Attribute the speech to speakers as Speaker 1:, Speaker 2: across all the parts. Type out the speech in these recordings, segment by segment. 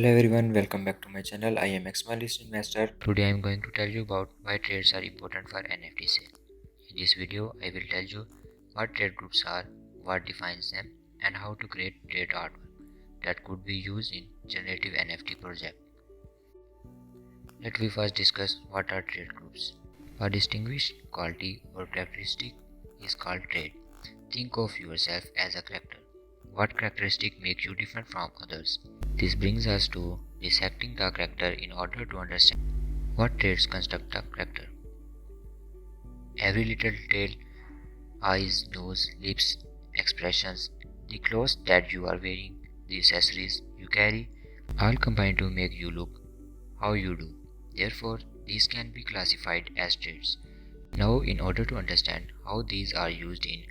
Speaker 1: Hello everyone, welcome back to my channel. I am Exmalist Investor. Today I am going to tell you about why trades are important for NFT sale. In this video, I will tell you what trade groups are, what defines them, and how to create trade artwork that could be used in generative NFT project. Let me first discuss what are trade groups. A distinguished quality or characteristic is called trait. Think of yourself as a character. What characteristic makes you different from others? This brings us to dissecting the character in order to understand what traits construct a character. Every little detail, eyes, nose, lips, expressions, the clothes that you are wearing, the accessories you carry, all combine to make you look how you do. Therefore, these can be classified as traits. Now, in order to understand how these are used in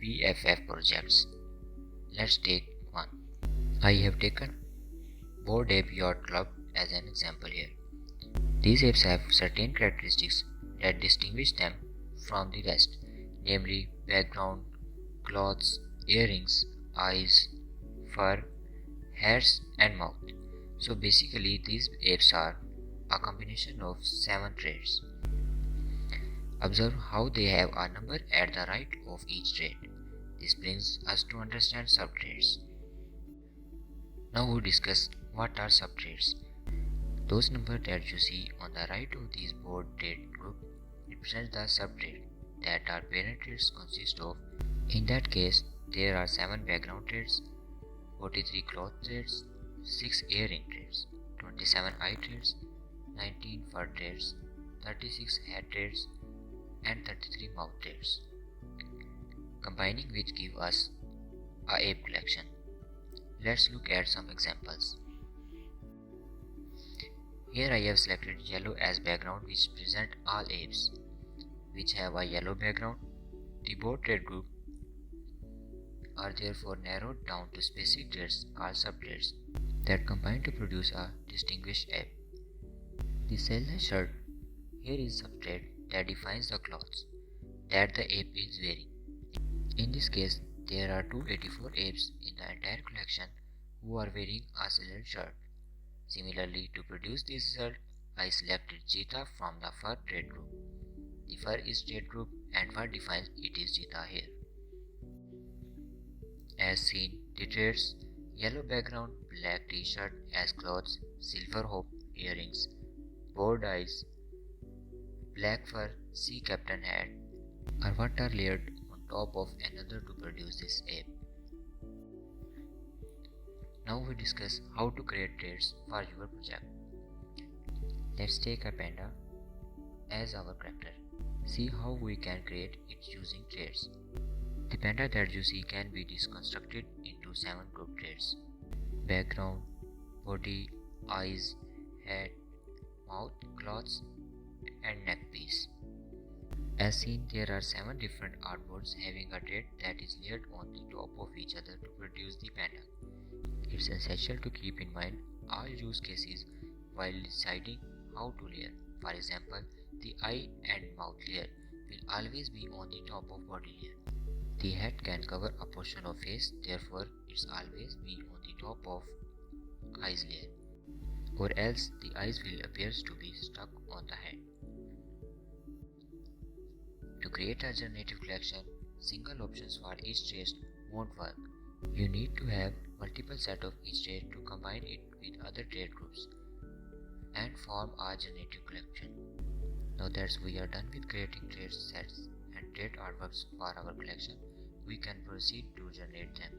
Speaker 1: PFF projects, let's take one. I have taken Bored Ape Yacht Club as an example here. These apes have certain characteristics that distinguish them from the rest, namely background, clothes, earrings, eyes, fur, hairs, and mouth. So basically, these apes are a combination of 7 traits. Observe how they have a number at the right of each trait. This brings us to understand subtraits. Now we discuss what are subtraits. Those numbers that you see on the right of this board trait group represent the subtrait that our parent traits consist of. In that case, there are 7 background traits, 43 cloth traits, 6 earring traits, 27 eye traits, 19 fur traits, 36 head traits, and 33 mouth traits, combining which give us a ape collection. Let's look at some examples. Here I have selected yellow as background, which present all apes which have a yellow background. The board trait group are therefore narrowed down to specific traits called subtraits that combine to produce a distinguished ape. The cell-less shirt here is subtrait that defines the clothes that the ape is wearing. In this case, there are 284 apes in the entire collection who are wearing a cell-less shirt. Similarly, to produce this result, I selected cheetah from the fur trait group. The fur is trait group and fur defines it is cheetah here. As seen, the traits: yellow background, black t-shirt as clothes, silver hoop, earrings, bored eyes, black fur, sea captain hat are what are layered on top of another to produce this ape. Now we discuss how to create traits for your project. Let's take a panda as our character. See how we can create it using traits. The panda that you see can be deconstructed into 7 group traits: background, body, eyes, head, mouth, clothes, and neck piece. As seen, there are 7 different artboards having a trait that is layered on the top of each other to produce the panda. It's essential to keep in mind all use cases while deciding how to layer. For example, the eye and mouth layer will always be on the top of body layer. The head can cover a portion of face, therefore it's always be on the top of eyes layer, or else the eyes will appear to be stuck on the head. To create a generative collection, single options for each trait won't work. You need to have multiple set of each trait to combine it with other trait groups and form a generative collection. Now that we are done with creating trait sets and trait artworks for our collection, we can proceed to generate them.